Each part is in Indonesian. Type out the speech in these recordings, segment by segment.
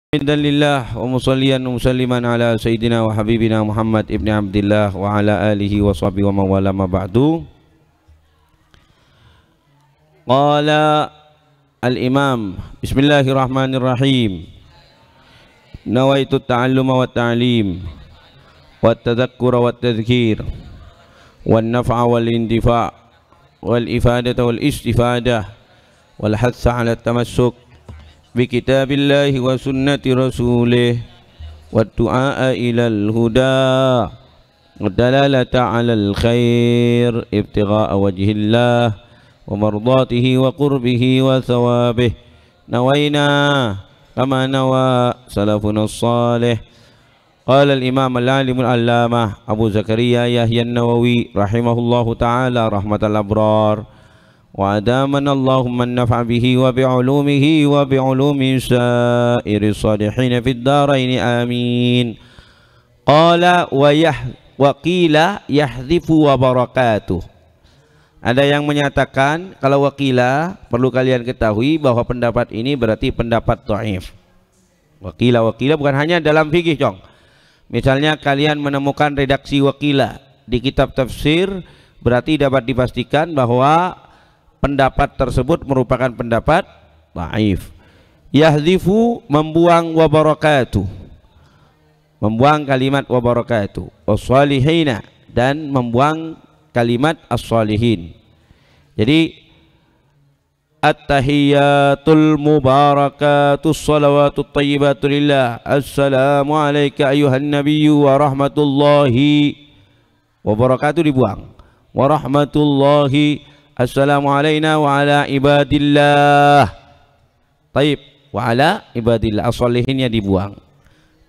Alhamdulillah wa musalliyan wa musalliman ala sayyidina wa habibina Muhammad ibn Abdillah wa ala alihi wa sahbihi wa mawala ma ba'du. Qala al-imam bismillahirrahmanirrahim, nawaitu ta'alluma wa ta'lim wa tadhakkura wa tadhkir wa naf'a wal indifa' wal ifadata wal istifadah wal hatsa ala tamassuk بكتاب الله وسنة رسوله والدعاء إلى الهدى والدلالة على الخير ابتغاء وجه الله ومرضاته وقربه وثوابه. نوينا كما نوى سلفنا الصالح. قال الإمام العالم العلامة أبو زكريا يحيى النووي رحمه الله تعالى رحمة الأبرار، وأدامنا اللهم النفع به وبعلومه وبعلوم سائر الصالحين في الدارين آمين. قال وقيل يحذف وبركاته. Ada yang menyatakan kalau wakila, perlu kalian ketahui bahwa pendapat ini berarti pendapat dhaif. Wakila bukan hanya dalam fikih, Cong. Misalnya kalian menemukan redaksi wakila di kitab tafsir, berarti dapat dipastikan bahwa pendapat tersebut merupakan pendapat dhaif. Yahdzifu, membuang wa barakatuh, membuang kalimat wa barakatuh, was-salihina, dan membuang kalimat as-salihin. Jadi at-tahiyyatul mubarakatus salawatut thayyibatu lillah, assalamu alayka ayyuhan nabiyyu wa rahmatullahi wa barakatuh dibuang, wa rahmatullahi assalamu alayna wa ala ibadillah. Taib, wa ala ibadillah, as-salihinnya dibuang.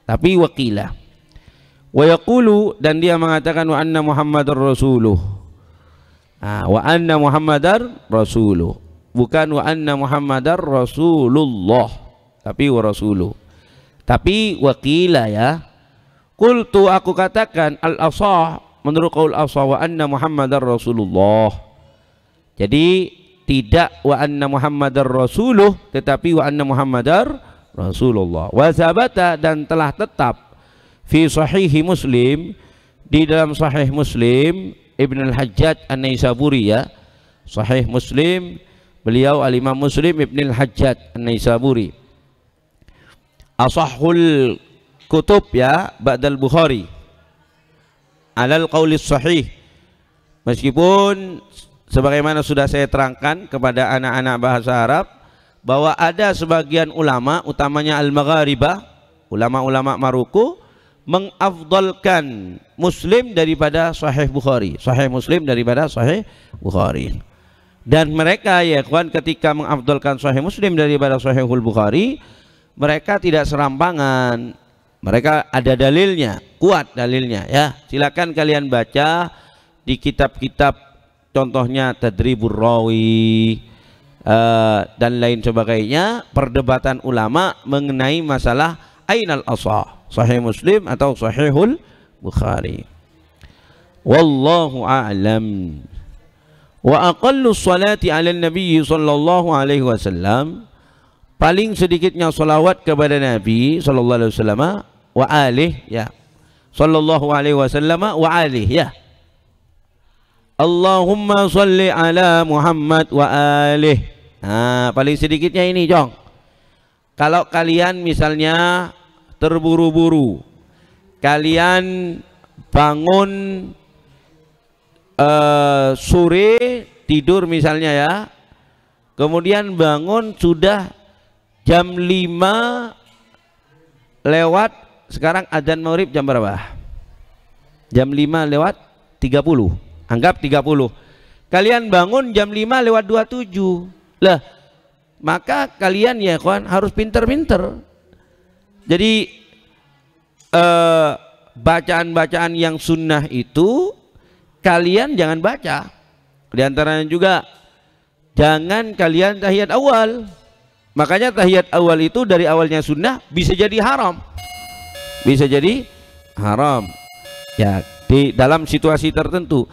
Tapi wakilah wa yaqulu, dan dia mengatakan wa anna muhammadar rasuluh. Wa anna muhammadar rasuluh, bukan wa anna muhammadar rasulullah, tapi wa rasuluh. Tapi wakilah ya. Qultu, aku katakan, al-asah, menurut qaul asah, wa anna muhammadar rasulullah. Jadi tidak wa anna muhammadar rasuluh, tetapi wa anna muhammadar rasulullah. Wa sabata, dan telah tetap fi sahihi Muslim, di dalam sahih Muslim Ibn al-Hajjaj an-Naisaburi ya. Sahih Muslim, beliau al-Imam Muslim Ibn al-Hajjaj an-Naisaburi, asahhul kutub ya ba'dal Bukhari alal qaulis sahih. Meskipun sebagaimana sudah saya terangkan kepada anak-anak bahasa Arab bahwa ada sebagian ulama, utamanya al-magharibah, ulama-ulama Maroko, mengafdalkan Muslim daripada Sahih Bukhari, Sahih Muslim daripada Sahih Bukhari. Dan mereka ya kawan, ketika mengafdalkan Sahih Muslim daripada Sahihul Bukhari, mereka tidak serampangan, mereka ada dalilnya, kuat dalilnya ya. Silakan kalian baca di kitab-kitab, contohnya Tadribur Rawi dan lain sebagainya, perdebatan ulama mengenai masalah ainal asah, Sahih Muslim atau Sahihul Bukhari. Wallahu a'lam. Wa aqallu salati 'ala nabi sallallahu alaihi wasallam, paling sedikitnya salawat kepada Nabi sallallahu alaihi wasallam, wa alih ya, sallallahu alaihi wasallam wa alih ya. Allahumma salli ala Muhammad wa alih. Paling sedikitnya ini, Jong. Kalau kalian misalnya terburu-buru, kalian bangun sore, tidur misalnya ya, kemudian bangun sudah jam 5 lewat, sekarang adzan maghrib jam berapa? Jam 5 lewat 30. Anggap 30. Kalian bangun jam 5 lewat 27. Lah, maka kalian ya kawan harus pinter-pinter. Jadi bacaan-bacaan yang sunnah itu kalian jangan baca. Di antaranya juga jangan kalian tahiyat awal. Makanya tahiyat awal itu dari awalnya sunnah bisa jadi haram. Bisa jadi haram. Ya, di dalam situasi tertentu.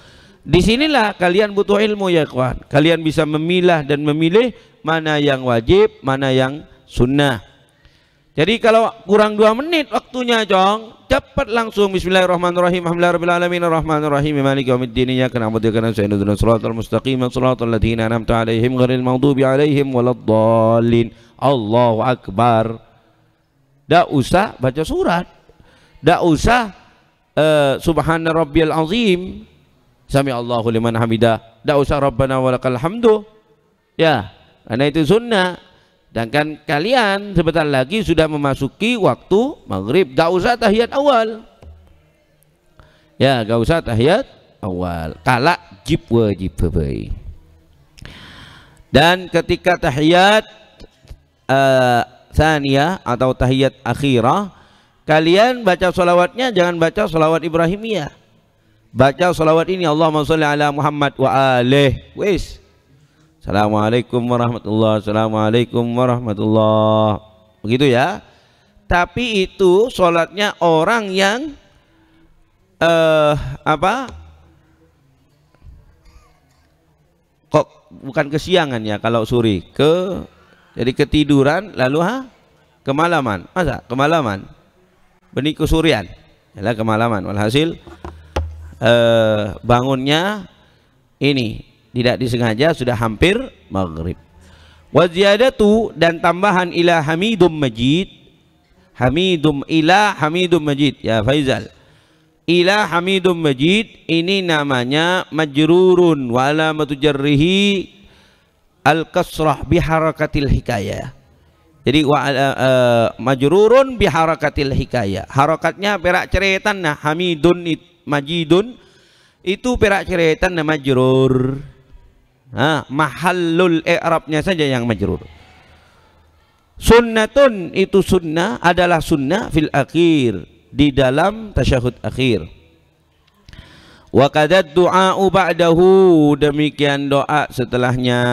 Disinilah kalian butuh ilmu ya kawan. Kalian bisa memilah dan memilih mana yang wajib, mana yang sunnah. Jadi kalau kurang 2 menit waktunya, Jong, cepat langsung. Bismillahirrahmanirrahim. Alhamdulillahirabbil alamin arrahmanirrahim maliki yaumiddin iyyaka na'budu wa iyyaka nasta'in ihdinas siratal mustaqim siratal ladzina an'amta 'alaihim ghairil maghdubi 'alaihim waladdallin. Allahu akbar. Enggak usah baca surat. Enggak usah subhana rabbiyal azim. Sami Allahu liman hamidah. Enggak usah rabbana walakal hamdu. Ya, karena itu sunnah. Dan kan kalian sebentar lagi sudah memasuki waktu maghrib, gak usah tahiyat awal. Ya, gak usah tahiyat awal. Kala jib wajib baik. Dan ketika tahiyat tsaniyah atau tahiyat akhirah, kalian baca salawatnya jangan baca salawat Ibrahimiyah. Baca salawat ini, Allahumma sholli ala Muhammad wa alihi. Wis. Assalamualaikum warahmatullahi, assalamualaikum warahmatullahi, begitu ya. Tapi itu sholatnya orang yang kok bukan kesiangan ya kalau suri, jadi ketiduran lalu kemalaman. Masa kemalaman? Benih kesurian, ya kemalaman. Walhasil bangunnya ini tidak disengaja sudah hampir maghrib. Wa ziyadatu, dan tambahan ila hamidum majid. Hamidum majid ya Faizal. Ila hamidum majid ini namanya majrurun wa alamatu jarrihi al kasrah bi harakatil hikayah. Jadi majrurun bi harakatil hikayah. Harakatnya perak ceretan. Nah, hamidun majidun itu perak ceretan nama majrur. Mahallul i'rabnya saja yang majrur. Sunnatun itu sunnah, adalah sunnah fil akhir, di dalam tasyahud akhir. Wa kadad du'a'u ba'dahu, demikian doa setelahnya.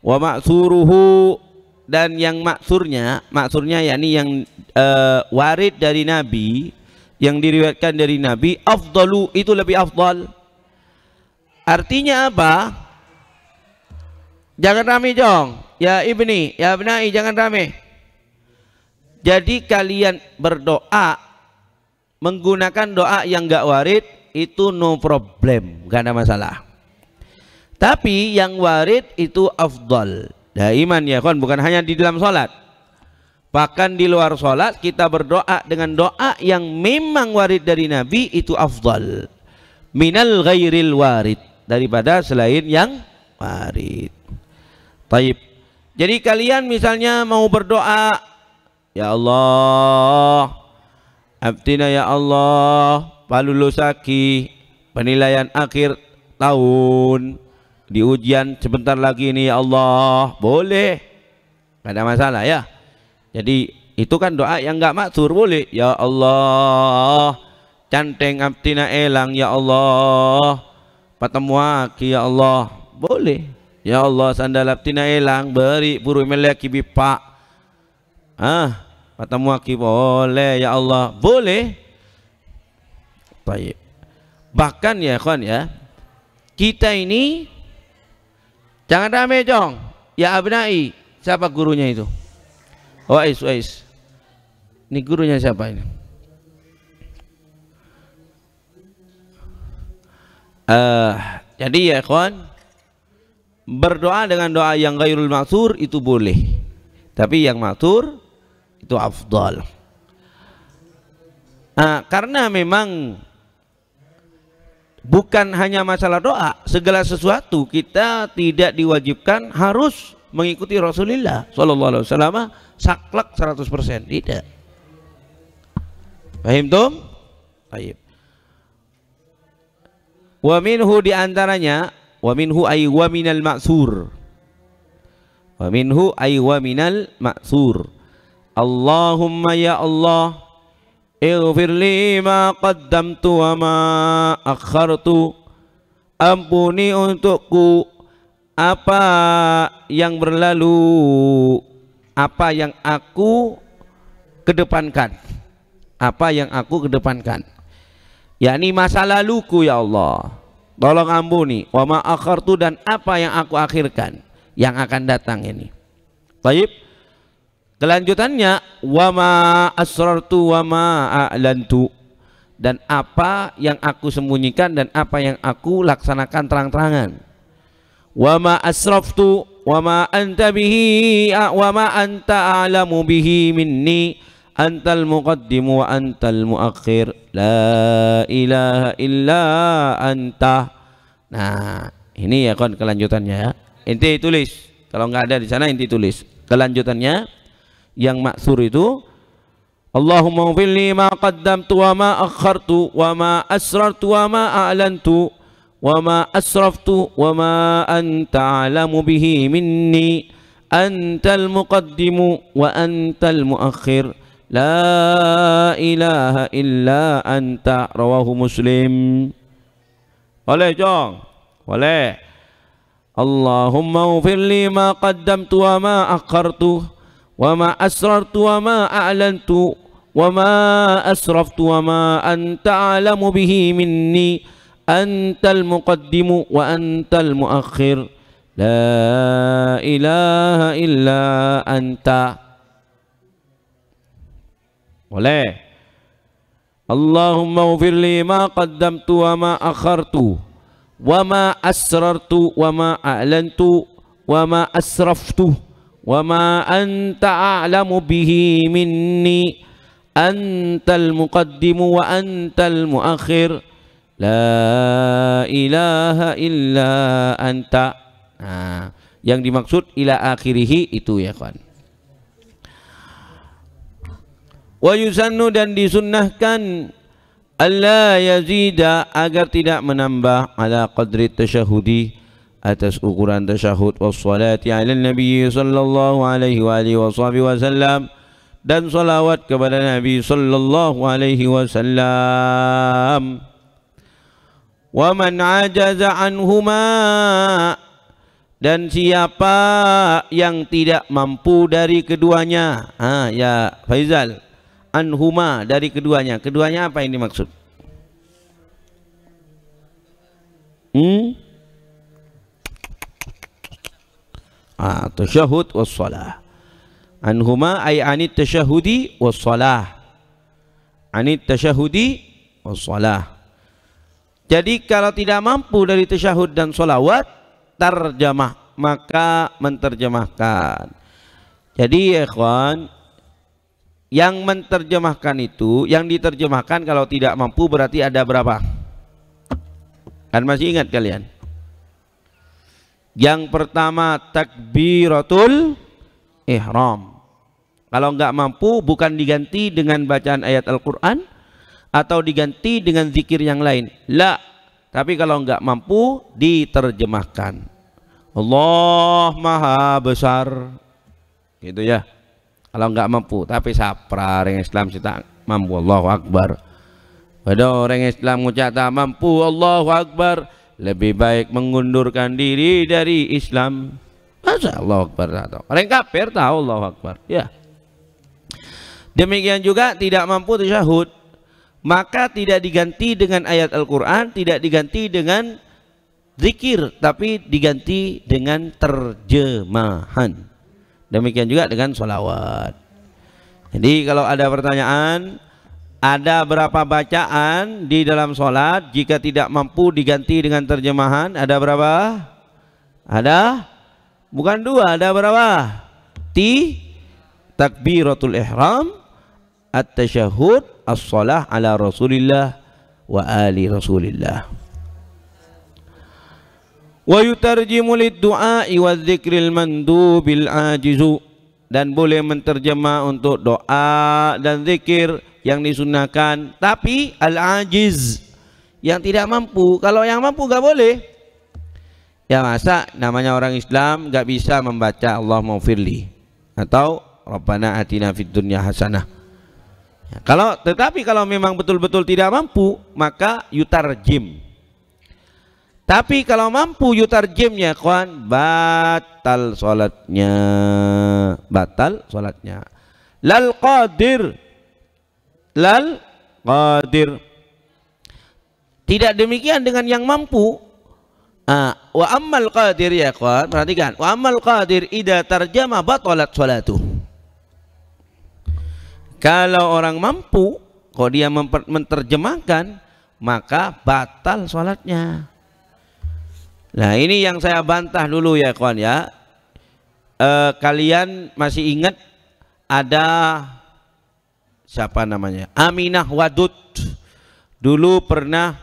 Wa ma'suruhu, dan yang maksurnya yakni yang warid dari Nabi, yang diriwayatkan dari Nabi, afdalu, itu lebih afdal. Artinya apa? Jangan rame, Jong. Ya ibni, ya abnai, jangan rame. Jadi kalian berdoa menggunakan doa yang enggak warid itu no problem, enggak ada masalah. Tapi yang warid itu afdal. Daiman ya kan, bukan hanya di dalam sholat. Bahkan di luar sholat kita berdoa dengan doa yang memang warid dari Nabi, itu afdal. Minal ghairil warid, daripada selain yang warid. Taib. Jadi kalian misalnya mau berdoa, ya Allah, abdina ya Allah, palulusaki, penilaian akhir tahun, di ujian sebentar lagi ini ya Allah, boleh, gak ada masalah ya. Jadi itu kan doa yang gak maksur, boleh. Ya Allah, canteng abdina elang ya Allah, patamuaki ya Allah, boleh. Ya Allah, sandal abdina elang, beri buru melaki bipak, patamuaki boleh ya Allah, boleh. Baik. Bahkan ya kawan ya, kita ini jangan rame, Jong. Ya abnai, siapa gurunya itu? Wais. Ini gurunya siapa ini? Jadi ya kawan, berdoa dengan doa yang ghairul maksur itu boleh, tapi yang maksur itu afdal. Karena memang bukan hanya masalah doa, segala sesuatu kita tidak diwajibkan harus mengikuti Rasulullah sallallahu alaihi wasallam saklek 100%, tidak. Paham tum? Baik. Wa minhu, diantaranya, wa minhu ay wa minal ma'sur, wa minhu ay wa minal ma'sur, Allahumma ya Allah, ighfir li ma qaddamtu wa ma akhartu, ampuni untukku apa yang berlalu, apa yang aku kedepankan, apa yang aku kedepankan, yakni masa laluku ya Allah, tolong ampuni. Wa ma akhartu, dan apa yang aku akhirkan, yang akan datang ini. Baik. Kelanjutannya, wa ma asrartu wa ma a'lantu, dan apa yang aku sembunyikan dan apa yang aku laksanakan terang-terangan. Wa ma asraftu wa ma anta bihi wa ma anta a'lamu bihi minni antal muqaddim wa antal muakhir la ilaha illa anta. Nah, ini ya kan kelanjutannya ya. Inti tulis. Kalau nggak ada di sana inti tulis. Kelanjutannya yang maksur itu, Allahumma ghfirli ma qaddamtu wa ma akhartu wa ma asrartu wa ma a'lantu wa ma asraftu wa ma anta a'lamu bihi minni antal muqaddimu wa antal muakhir la ilaha illa anta. Rawahu Muslim. Boleh Jong? Boleh. Allahumma ghfirli ma qaddamtu wa ma akhartu wa ma asrartu wa ma a'lantu wa ma asraftu wa ma anta a'lamu bihi minni antal muqaddimu wa antal muakhir la ilaha illa anta. Boleh. Allahumma ghfirli ma qaddamtu wa ma akhartu wa ma asrartu wa ma a'lantu wa ma asraftu wa ma anta a'lamu bihi minni antal muqaddimu wa antal muakhir la ilaha illa anta. Nah, yang dimaksud ila akhirihi itu ya kan. Wa yusannu, dan disunnahkan, alla yazida, agar tidak menambah, ala qadri tasyahudi, atas ukuran tasyahud, wassalati ala nabi sallallahu alaihi wa alihi wasallam, dan salawat kepada Nabi sallallahu alaihi wasallam. Wa man ajaza anhuma, dan siapa yang tidak mampu dari keduanya. Ya Faizal, anhuma, dari keduanya. Keduanya apa yang dimaksud? Tasyahud wassalah. Anhuma ay anit tasyahudi wassalah. Anit tasyahudi wassalah. Jadi kalau tidak mampu dari tasyahud dan salawat, tarjamah, maka menterjemahkan. Jadi ya ikhwan, yang menterjemahkan itu, yang diterjemahkan kalau tidak mampu berarti ada berapa? Kan masih ingat kalian? Yang pertama takbiratul ihram. Kalau enggak mampu, bukan diganti dengan bacaan ayat Al-Quran atau diganti dengan zikir yang lain. La, tapi kalau enggak mampu diterjemahkan. Allah Maha Besar. Gitu ya. Kalau enggak mampu, tapi sapra orang Islam kita mampu Allahu Akbar. Pada orang Islam ngucap tak mampu Allahu Akbar, lebih baik mengundurkan diri dari Islam. Masa Allahu Akbar tahu? Orang kafir tahu Allahu Akbar. Ya. Demikian juga tidak mampu tasyahud, maka tidak diganti dengan ayat Al-Quran, tidak diganti dengan zikir, tapi diganti dengan terjemahan. Demikian juga dengan sholawat. Jadi kalau ada pertanyaan, ada berapa bacaan di dalam sholat, jika tidak mampu diganti dengan terjemahan, ada berapa? Ada? Bukan dua, ada berapa? Takbiratul ihram, at-tasyahud, as-salah ala Rasulillah wa ali Rasulillah. Wa yutarjimu lid-du'a'i wa dzikril mandubil ajizu, dan boleh menterjemah untuk doa dan zikir yang disunahkan, tapi al-ajiz, yang tidak mampu. Kalau yang mampu gak boleh. Ya masa namanya orang Islam gak bisa membaca Allahumma firli atau Rabbana atina fid dunya hasanah. Tetapi kalau memang betul-betul tidak mampu, maka yutarjim. Tapi kalau mampu yutarjimnya, kawan, batal sholatnya, batal sholatnya. Lal qadir, tidak demikian dengan yang mampu. Wa ammal qadir, ya kawan, perhatikan, wa ammal qadir idza tarjama batalat sholatuh. Kalau orang mampu, kalau dia menerjemahkan, maka batal sholatnya. Nah ini yang saya bantah dulu ya kawan ya. Kalian masih ingat ada siapa namanya, Aminah Wadud, dulu pernah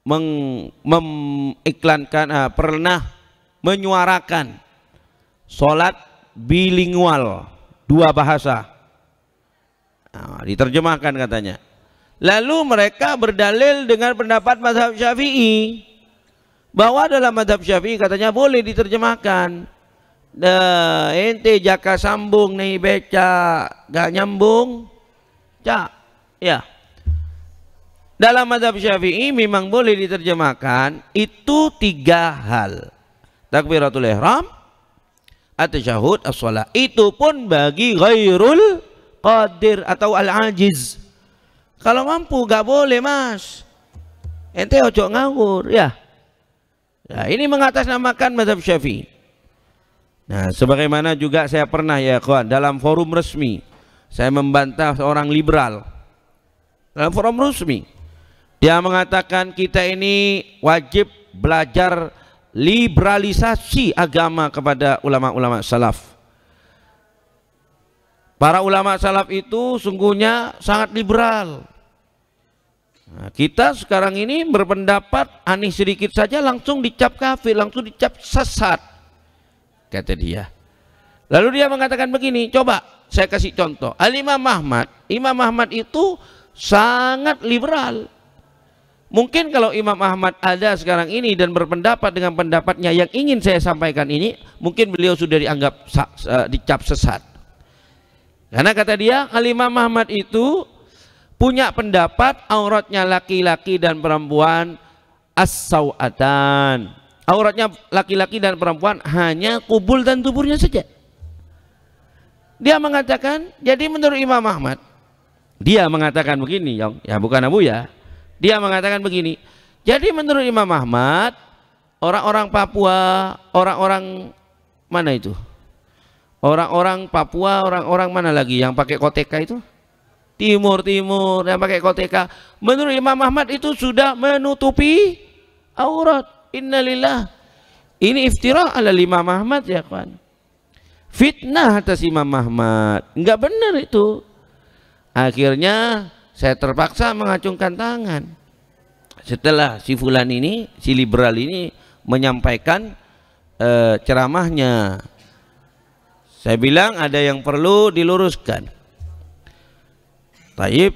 mengiklankan, pernah menyuarakan sholat bilingual, dua bahasa. Nah, diterjemahkan katanya. Lalu mereka berdalil dengan pendapat mazhab Syafi'i, bahwa dalam mazhab Syafi'i katanya boleh diterjemahkan. Ente jaka sambung nih beca gak nyambung cak ya. Dalam mazhab Syafi'i memang boleh diterjemahkan itu tiga hal: takbiratul ihram, at-tasyahud, as-shalah. Itu pun bagi ghairul qadir atau al-ajiz. Kalau mampu gak boleh mas, ente ojo ngawur ya. Nah, ini mengatasnamakan mazhab Syafi'i. Nah, sebagaimana juga saya pernah ya kawan, dalam forum resmi saya membantah seorang liberal. Dalam forum resmi dia mengatakan kita ini wajib belajar liberalisasi agama kepada ulama-ulama salaf. Para ulama salaf itu sungguhnya sangat liberal. Nah, kita sekarang ini berpendapat aneh sedikit saja langsung dicap kafir, langsung dicap sesat, kata dia. Lalu dia mengatakan begini, coba saya kasih contoh. Imam Ahmad itu sangat liberal. Mungkin kalau Imam Ahmad ada sekarang ini dan berpendapat dengan pendapatnya yang ingin saya sampaikan ini, mungkin beliau sudah dianggap dicap sesat. Karena kata dia, Imam Ahmad itu punya pendapat auratnya laki-laki dan perempuan as-sawatan. Auratnya laki-laki dan perempuan hanya kubul dan tuburnya saja. Dia mengatakan, jadi menurut Imam Ahmad, dia mengatakan begini, ya bukan Abu ya. Dia mengatakan begini, jadi menurut Imam Ahmad, orang-orang Papua, orang-orang mana itu? Orang-orang Papua, orang-orang mana lagi yang pakai koteka itu? Timur yang pakai koteka. Menurut Imam Ahmad itu sudah menutupi aurat. Innalillah. Ini iftira ala Imam Ahmad ya kawan. Fitnah atas Imam Ahmad. Enggak benar itu. Akhirnya saya terpaksa mengacungkan tangan. Setelah si fulan ini, si liberal ini menyampaikan ceramahnya, saya bilang ada yang perlu diluruskan. Taib.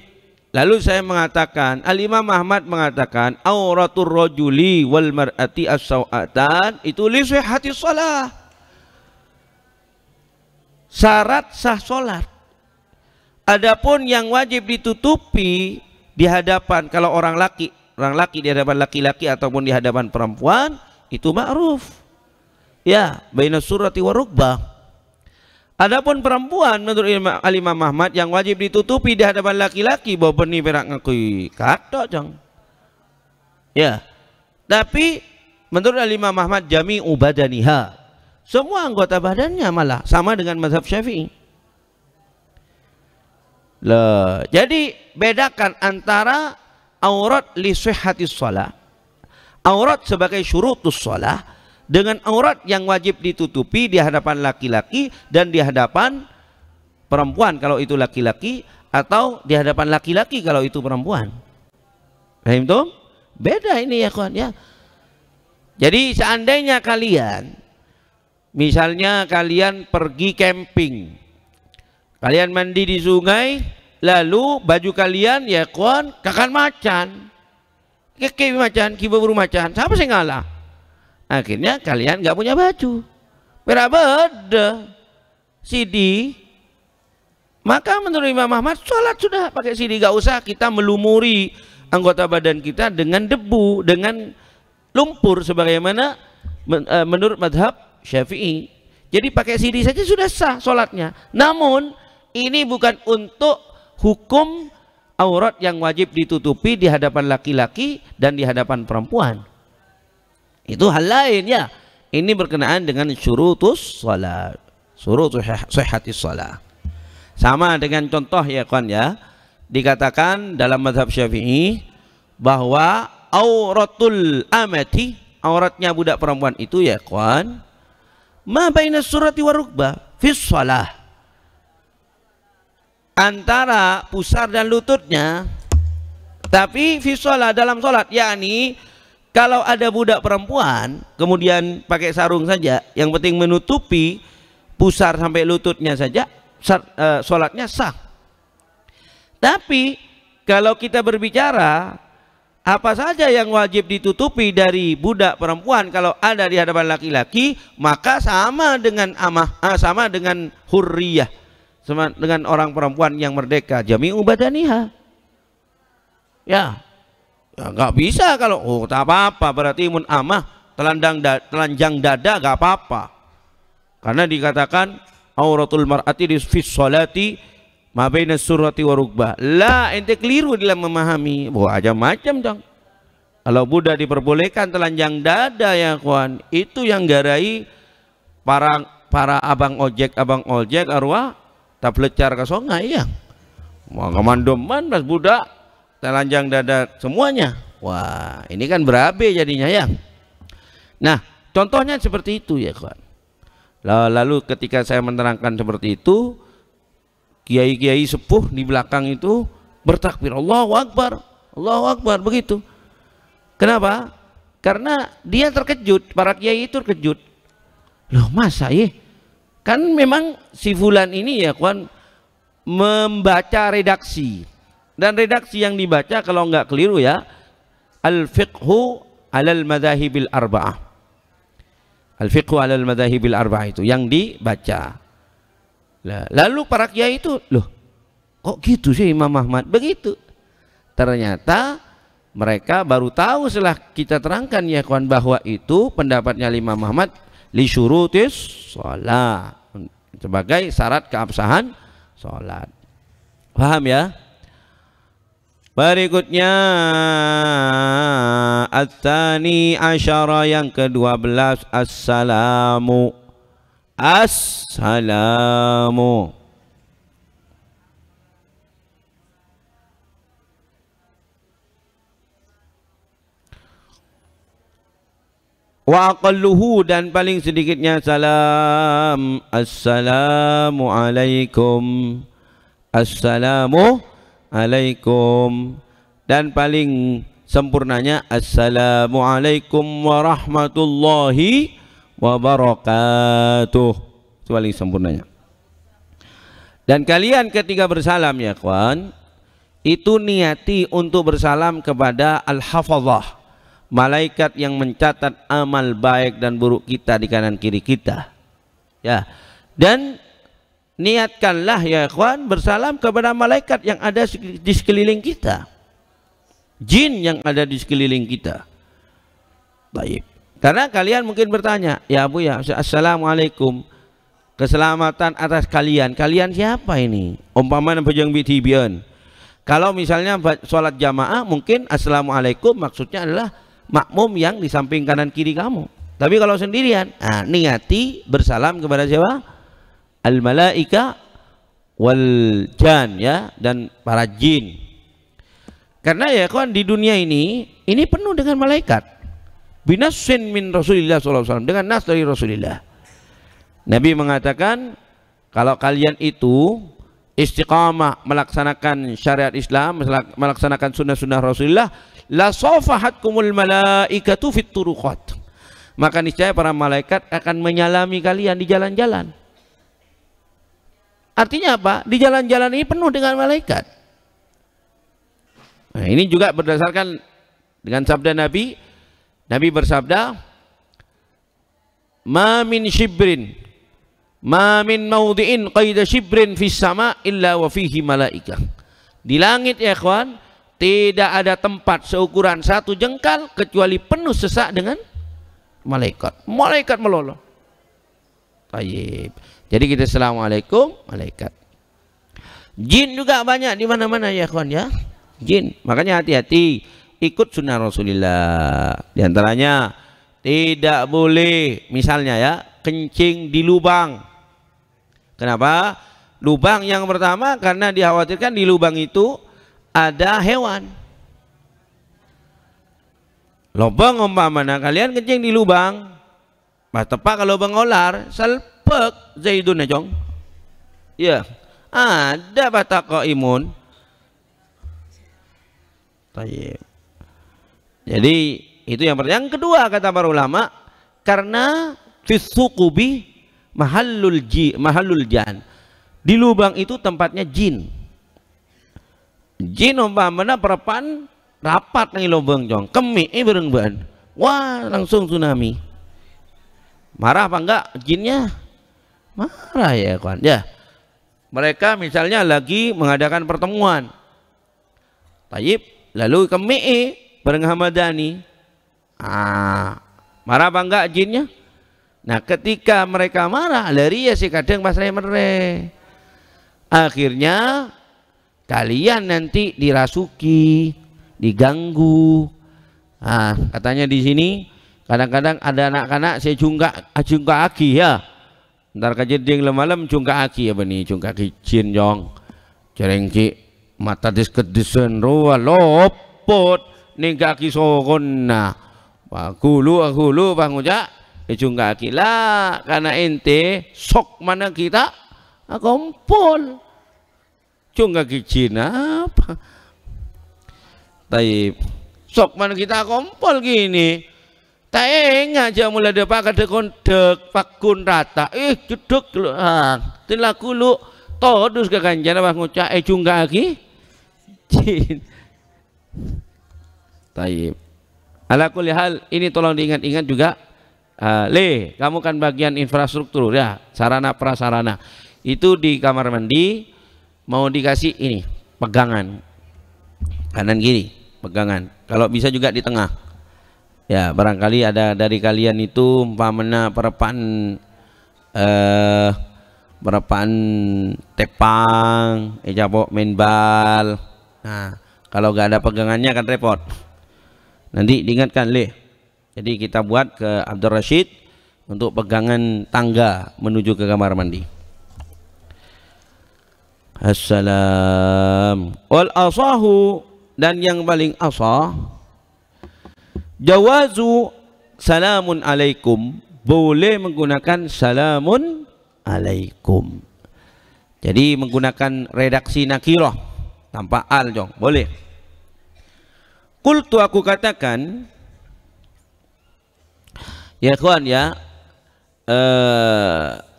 Lalu saya mengatakan, Al-Imam Ahmad mengatakan auratur rajuli wal mar'ati as-sawatan itu li sihhati shalah. Syarat sah salat. Adapun yang wajib ditutupi di hadapan, kalau orang laki di hadapan laki-laki ataupun di hadapan perempuan itu ma'ruf. Ya, baina surati wa rukbah. Adapun perempuan menurut Imam Ahmad yang wajib ditutupi di hadapan laki-laki bawa benih perak ngakui kata jang. Ya. Tapi menurut Imam Ahmad jami'u badaniha, semua anggota badannya malah sama dengan mazhab Syafi'i. Jadi bedakan antara aurat li sihhatis shalah, aurat sebagai syurutus shalah, dengan aurat yang wajib ditutupi di hadapan laki-laki dan di hadapan perempuan kalau itu laki-laki, atau di hadapan laki-laki kalau itu perempuan. Paham tuh? Beda ini ya kawan ya. Jadi seandainya kalian, misalnya kalian pergi camping, kalian mandi di sungai, lalu baju kalian ya kawan kakan macan, keke macan, kibaburu macan, siapa sih ngalah? Akhirnya kalian nggak punya baju, berabada CD. Maka menurut Imam Ahmad sholat sudah pakai CD, gak usah kita melumuri anggota badan kita dengan debu, dengan lumpur sebagaimana menurut madhab Syafi'i. Jadi pakai CD saja sudah sah sholatnya. Namun ini bukan untuk hukum aurat yang wajib ditutupi di hadapan laki-laki dan di hadapan perempuan. Itu hal lain ya. Ini berkenaan dengan syurutus shalah, syurutus sihhatis shalah. Sama dengan contoh ya kawan ya, dikatakan dalam mazhab Syafi'i bahwa auratul amati, auratnya budak perempuan itu ya kawan, ma baina surati wa rukbah fi shalah, antara pusar dan lututnya, tapi fi shalah, dalam salat. Yakni kalau ada budak perempuan kemudian pakai sarung saja, yang penting menutupi pusar sampai lututnya saja, sholatnya sah. Tapi kalau kita berbicara apa saja yang wajib ditutupi dari budak perempuan kalau ada di hadapan laki-laki, maka sama dengan sama dengan hurriyah, sama dengan orang perempuan yang merdeka, jami'u badaniha. Ya, nggak bisa kalau tak apa-apa, berarti imun amah telanjang dada nggak apa-apa, karena dikatakan auratul mar'ati fi sholati ma baina surati wa rukbah. Lah, ente keliru dalam memahami. Wah, macam-macam dong. Kalau budak diperbolehkan telanjang dada ya kawan, itu yang garai para abang ojek arwah tak pelecar ke sungai ya. Mau kemandoman pas budak telanjang dada semuanya. Wah, ini kan berabe jadinya ya. Nah, contohnya seperti itu ya kawan. Lalu ketika saya menerangkan seperti itu, kiai-kiai sepuh di belakang itu bertakbir, Allahu Akbar, begitu. Kenapa? Karena dia terkejut, para kiai itu terkejut. Loh, masa ya? Kan memang si fulan ini ya kawan membaca redaksi, dan redaksi yang dibaca kalau nggak keliru ya, al-fiqhu alal madhahibil arba'ah. Al-fiqhu alal madhahibil arba'ah itu yang dibaca. Lalu para kiai itu, loh kok gitu sih Imam Ahmad? Begitu. Ternyata mereka baru tahu setelah kita terangkan ya kawan, bahwa itu pendapatnya Imam Ahmad li syurutis sholat, sebagai syarat keabsahan sholat. Paham ya? Berikutnya at-tsani asyara, yang ke-12, assalamu. Assalamu. Wa aqalluhu, dan paling sedikitnya salam, assalamu alaikum. Assalamu alaikum, dan paling sempurnanya assalamu alaikum warahmatullahi wabarakatuh. Itu paling sempurnanya. Dan kalian ketika bersalam ya kawan, itu niati untuk bersalam kepada al-hafazah, malaikat yang mencatat amal baik dan buruk kita di kanan kiri kita ya. Dan niatkanlah ya kawan bersalam kepada malaikat yang ada di sekeliling kita, jin yang ada di sekeliling kita. Baik. Karena kalian mungkin bertanya, ya Bu ya, assalamualaikum, keselamatan atas kalian. Kalian siapa ini? Umpamanya pejang bitibian. Kalau misalnya sholat jamaah, mungkin assalamualaikum maksudnya adalah makmum yang di samping kanan kiri kamu. Tapi kalau sendirian, niati bersalam kepada siapa? Al malaika wal jan ya, dan para jin. Karena ya kawan, di dunia ini penuh dengan malaikat. Binassin min Rasulillah SAW, dengan nas dari Rasulillah. Nabi mengatakan kalau kalian itu istiqamah melaksanakan syariat Islam, melaksanakan sunnah-sunnah Rasulullah, la safahatkumul malaikatu fit turuqat, maka niscaya para malaikat akan menyalami kalian di jalan-jalan. Artinya apa? Di jalan-jalan ini penuh dengan malaikat. Nah, ini juga berdasarkan dengan sabda Nabi. Nabi bersabda, ma min shibrin, ma min mawdi'in qaida shibrin fis sama illa wa fihi malaikah. Di langit ya ikhwan, tidak ada tempat seukuran satu jengkal kecuali penuh sesak dengan malaikat. Malaikat meloloh. Tayyib. Jadi kita assalamualaikum malaikat. Jin juga banyak di mana-mana ya kawan ya. Jin. Makanya hati-hati ikut sunnah Rasulullah. Di antaranya tidak boleh misalnya ya kencing di lubang. Kenapa? Lubang yang pertama karena dikhawatirkan di lubang itu ada hewan. Lubang umpamanya kalian kencing di lubang, pas tepak kalau lubang ular, salpek zaidun jong. Ya, ada batako imun. Tayyib. Jadi itu yang pertama. Yang kedua kata para ulama, karena fisukubi mahallul jan. Di lubang itu tempatnya jin. Jin umpamanya perpan rapat nih lubang jong. Kemi berengban. Wah, langsung tsunami. Marah apa enggak jinnya? Marah ya kawan. Ya. Mereka misalnya lagi mengadakan pertemuan. Tayyib, lalu kemi bareng Hamadani. Marah apa enggak jinnya? Nah, ketika mereka marah, lari ya si kadang pasrah mere. Akhirnya kalian nanti dirasuki, diganggu. Katanya di sini kadang-kadang ada anak-anak saya cungka aki ya. Ntar kajeding lemalam cungka aki apa nih, cungka kicin jong. Cerengki mata diskedisen ruwa lopot ning kaki sokonna. Akulu banguja cungka aki lah karena ente sok mana kita kompol cungka kicin apa. Taib sok mana kita kompol gini. Taeng aja mulai depak dek pakun rata jeduk tilaku lu todus ke kanjana bang ngucap cungga lagi jin. Taib ala kulli hal ini tolong diingat-ingat juga. Kamu kan bagian infrastruktur ya, sarana prasarana itu di kamar mandi mau dikasih ini pegangan kanan kiri pegangan, kalau bisa juga di tengah. Ya, barangkali ada dari kalian itu umpamanya perapaan tepang, ejabok main bal. Nah, kalau gak ada pegangannya kan repot. Nanti diingatkan Jadi kita buat ke Abdul Rashid untuk pegangan tangga menuju ke kamar mandi. Assalam wal asahu, dan yang paling asah jawazu salamun alaikum, boleh menggunakan salamun alaikum. Jadi menggunakan redaksi nakirah tanpa al jong, boleh. Qultu, aku katakan ya kawan ya,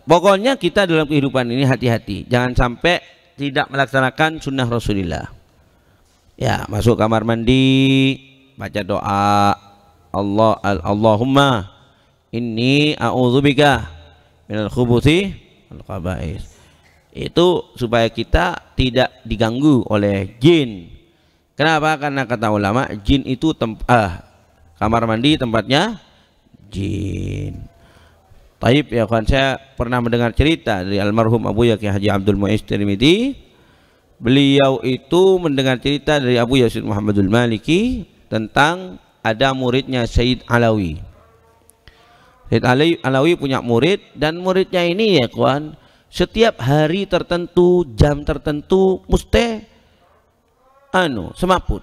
pokoknya kita dalam kehidupan ini hati-hati, jangan sampai tidak melaksanakan sunnah Rasulullah. Ya, masuk kamar mandi baca doa Allahumma inni a'udzubika minal khubuthi wal khaba'is. Itu supaya kita tidak diganggu oleh jin. Kenapa? Karena kata ulama jin itu kamar mandi tempatnya jin. Taib ya kawan, saya pernah mendengar cerita dari almarhum Abu Yaqi Haji Abdul Mu'izz Tirmidzi. Beliau itu mendengar cerita dari Abu Yazid Muhammadul Maliki tentang ada muridnya Sayyid Alawi. Sayyid Alawi punya murid, dan muridnya ini ya kawan, setiap hari tertentu, jam tertentu mesti semaput.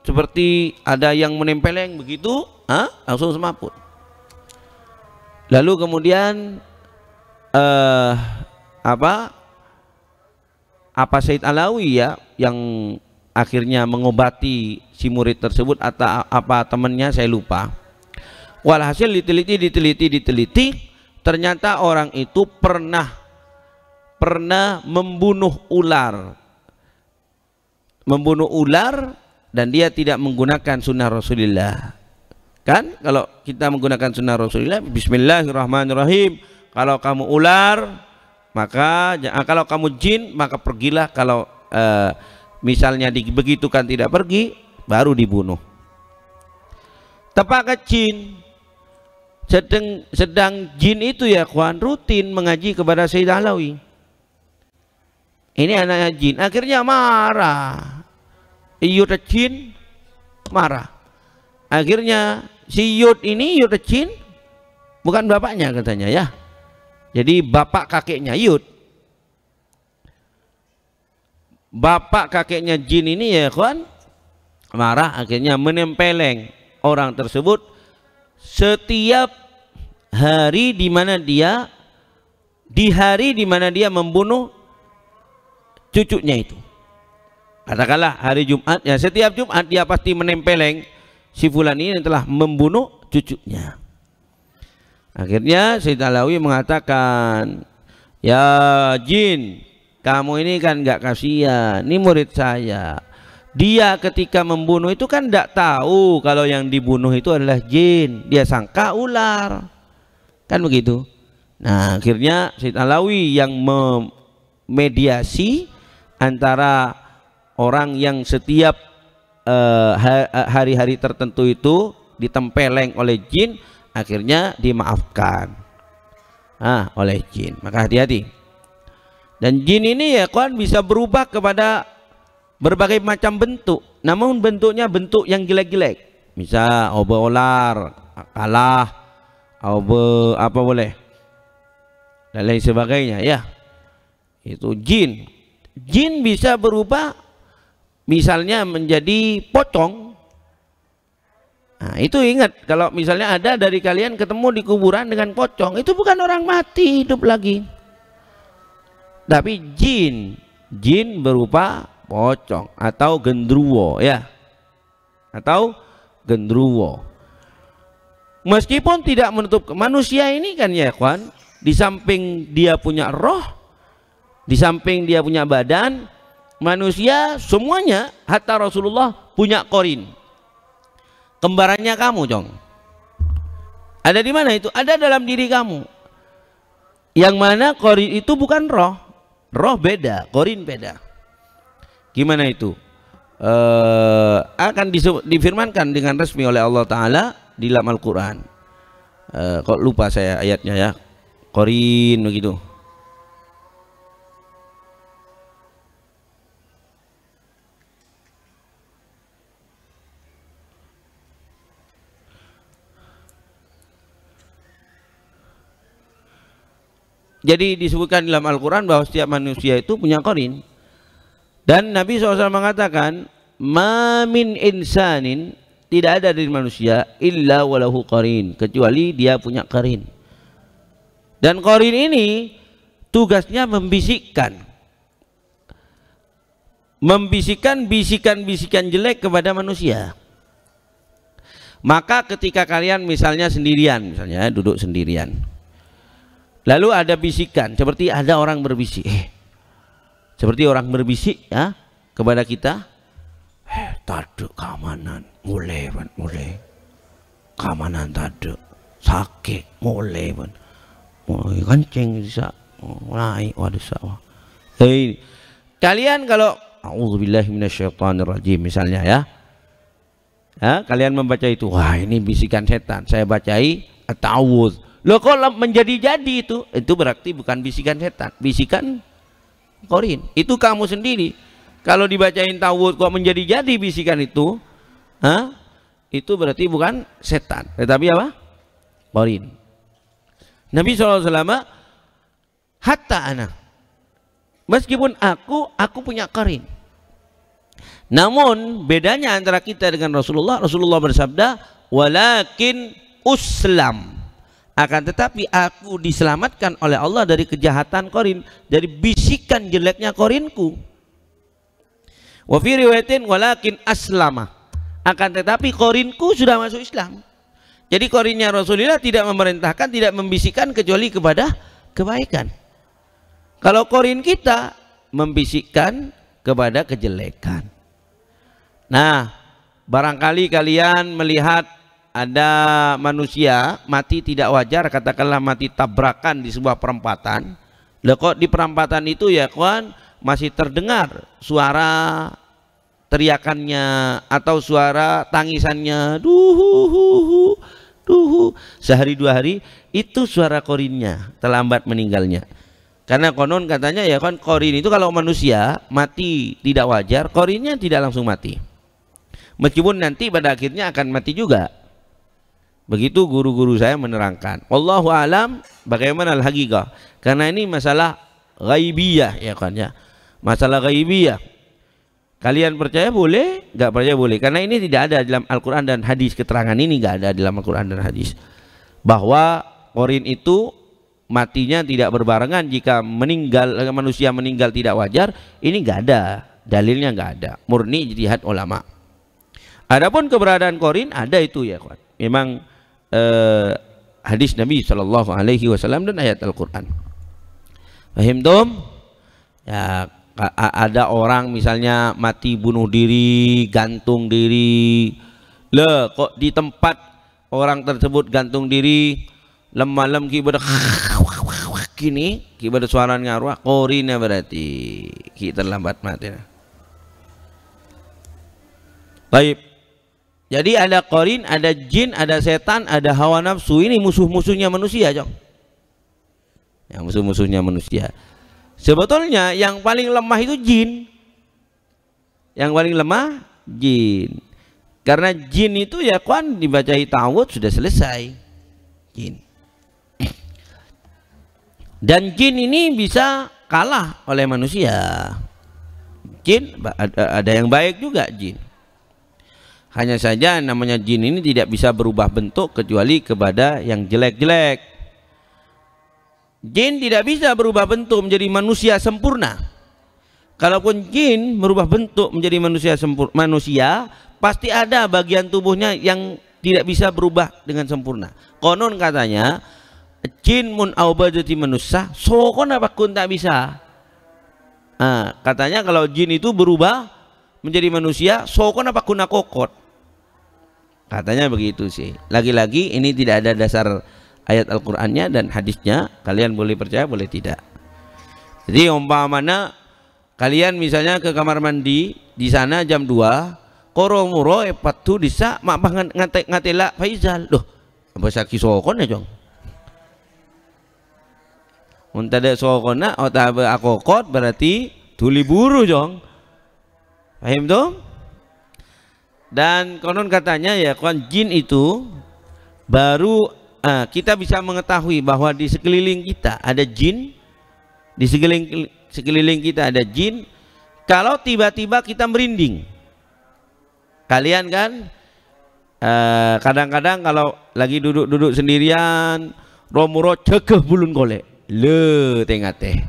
Seperti ada yang menempeleng begitu, langsung semaput. Lalu kemudian apa Sayyid Alawi ya yang akhirnya mengobati si murid tersebut atau apa temannya saya lupa. Walhasil diteliti, ternyata orang itu pernah membunuh ular dan dia tidak menggunakan sunnah Rasulullah. Kan kalau kita menggunakan sunnah Rasulullah, bismillahirrahmanirrahim. Kalau kamu ular, maka kalau kamu jin, maka pergilah. Kalau misalnya dibegitukan tidak pergi, baru dibunuh. Tepak jin, sedang jin itu ya kawan rutin mengaji kepada Sayyid Alawi. Ini anaknya jin, akhirnya marah. Iyut jin marah. Akhirnya si Yud ini Yud jin, bukan bapaknya katanya ya. Jadi bapak kakeknya Yud. bapak kakeknya jin ini ya kawan marah, akhirnya menempeleng orang tersebut setiap hari di mana dia membunuh cucunya itu. Katakanlah hari Jumat, ya setiap Jumat dia pasti menempeleng si fulan ini yang telah membunuh cucunya. Akhirnya Sayyid Alawi mengatakan, ya jin, kamu ini kan nggak kasihan, ini murid saya. Dia ketika membunuh itu kan tidak tahu kalau yang dibunuh itu adalah jin, dia sangka ular, kan begitu. Nah akhirnya Sayyid Alawi yang memediasi antara orang yang setiap hari-hari tertentu itu ditempeleng oleh jin, akhirnya dimaafkan oleh jin. Maka hati-hati. Dan jin ini ya kawan bisa berubah kepada berbagai macam bentuk, namun bentuknya bentuk yang jelek-jelek. Misal obe ular, kalah, obe apa boleh, dan lain sebagainya ya. Itu jin. Jin bisa berubah misalnya menjadi pocong. Nah, itu ingat, kalau misalnya ada dari kalian ketemu di kuburan dengan pocong, itu bukan orang mati hidup lagi, tapi jin berupa pocong atau gendruwo ya, atau gendruwo. Meskipun tidak menutup manusia ini kan ya kawan, di samping dia punya roh, di samping dia punya badan, manusia semuanya, hatta Rasulullah punya korin. Kembarannya kamu, Cong. Ada di mana itu? Ada dalam diri kamu. Yang mana korin itu bukan roh. Roh beda, korin beda. Gimana itu? Akan difirmankan dengan resmi oleh Allah Ta'ala di dalam Al-Quran. Kok lupa saya ayatnya ya. Korin begitu. Jadi disebutkan dalam Al-Quran bahwa setiap manusia itu punya korin. Dan Nabi SAW mengatakan, ma min insanin, tidak ada dari manusia illa walahu qarin, kecuali dia punya qarin. Dan qarin ini tugasnya membisikkan bisikan-bisikan jelek kepada manusia. Maka ketika kalian misalnya sendirian, misalnya duduk sendirian, lalu ada bisikan seperti ada orang berbisik, seperti orang berbisik ya kepada kita, tadu keamanan mulai keamanan tadu sakit mulai kancing bisa mulai waduh sawah. Kalian kalau a'udzubillahi minasyaitonirrajim misalnya ya, kalian membaca itu, wah ini bisikan setan, saya bacai at-ta'awudz. Loh kok menjadi-jadi itu berarti bukan bisikan setan, bisikan korin. Itu kamu sendiri. Kalau dibacain ta'awudz kok menjadi-jadi bisikan itu, itu berarti bukan setan, tetapi apa? Korin. Nabi SAW, hatta ana, meskipun aku punya korin. Namun bedanya antara kita dengan Rasulullah bersabda, walakin uslam, akan tetapi aku diselamatkan oleh Allah dari kejahatan korin, dari bisikan jeleknya korinku. Wa fi riwayatin walakin aslama, akan tetapi korinku sudah masuk Islam. Jadi korinnya Rasulullah tidak memerintahkan, tidak membisikkan kecuali kepada kebaikan. Kalau korin kita membisikkan kepada kejelekan. Nah, barangkali kalian melihat ada manusia mati tidak wajar, katakanlah mati tabrakan di sebuah perempatan. Lah kok di perempatan itu ya kawan masih terdengar suara teriakannya atau suara tangisannya, duhu sehari dua hari, itu suara korinnya terlambat meninggalnya. Karena konon katanya ya kan, korin itu kalau manusia mati tidak wajar, korinnya tidak langsung mati, meskipun nanti pada akhirnya akan mati juga. Begitu guru-guru saya menerangkan. Wallahu alam bagaimana al-haqiqah, karena ini masalah ghaibiyah ya kan ya, masalah ghaibiyah. Kalian percaya boleh, nggak percaya boleh. Karena ini tidak ada dalam Al-Quran dan hadis. Keterangan ini nggak ada dalam Al-Quran dan hadis. Bahwa Qarin itu matinya tidak berbarengan jika manusia meninggal tidak wajar, ini nggak ada. Dalilnya nggak ada. Murni ijtihad ulama. Adapun keberadaan Qarin ada itu ya kawan. Memang hadis Nabi Shallallahu Alaihi Wasallam dan ayat Al-Quran. Paham dong? Ya, ada orang misalnya mati bunuh diri, gantung diri. Lah kok di tempat orang tersebut gantung diri, malam kibar kini kibar suara ngaruh Qarinnya berarti kita terlambat mati. Baik. Jadi ada Qarin, ada jin, ada setan, ada hawa nafsu. Ini musuh-musuhnya manusia, Jong. Ya, musuh-musuhnya manusia. Sebetulnya yang paling lemah itu jin. Yang paling lemah jin. Karena jin itu ya kan dibacahi ta'awudz sudah selesai. Jin. Dan jin ini bisa kalah oleh manusia. Jin ada yang baik juga jin. Hanya saja namanya jin ini tidak bisa berubah bentuk kecuali kepada yang jelek-jelek. Jin tidak bisa berubah bentuk menjadi manusia sempurna. Kalaupun jin berubah bentuk menjadi manusia, pasti ada bagian tubuhnya yang tidak bisa berubah dengan sempurna. Konon katanya jin mun aubadati manusia, sokon apa kun tak bisa. Katanya kalau jin itu berubah menjadi manusia, sokon apa kun kokot. Katanya begitu sih. Lagi-lagi ini tidak ada dasar ayat Al-Qur'annya dan hadisnya. Kalian boleh percaya boleh tidak. Jadi umpamanya kalian misalnya ke kamar mandi di sana jam 2, koromuro patu disa mak ngatela Faizal. Loh, apa saki sokon ya, Jong? Mun tada sokona otabe akokot berarti tuli buru, Jong. Paham dong? Dan konon katanya ya kawan, jin itu baru kita bisa mengetahui bahwa di sekeliling kita ada jin, di sekeliling kita ada jin kalau tiba-tiba kita merinding. Kalian kan kadang-kadang kalau lagi duduk-duduk sendirian romuro cekeh bulun golek le tengah teh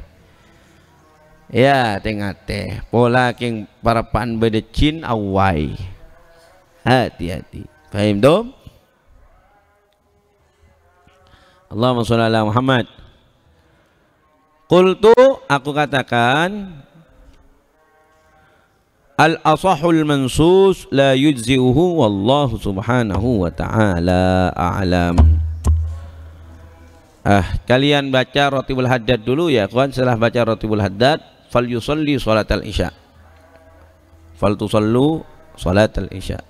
ya tengah teh pola king parapan beda jin awai. Hati-hati. Paham dong? Allahumma sholli ala Muhammad. Qultu, aku katakan al-asahul mansus la yujzi'uhu wallahu subhanahu wa ta'ala a'lam. Kalian baca Ratibul Haddad dulu ya kawan. Setelah baca Ratibul Haddad, fal yusalli salatal isya. Fal tusallu salatal isya.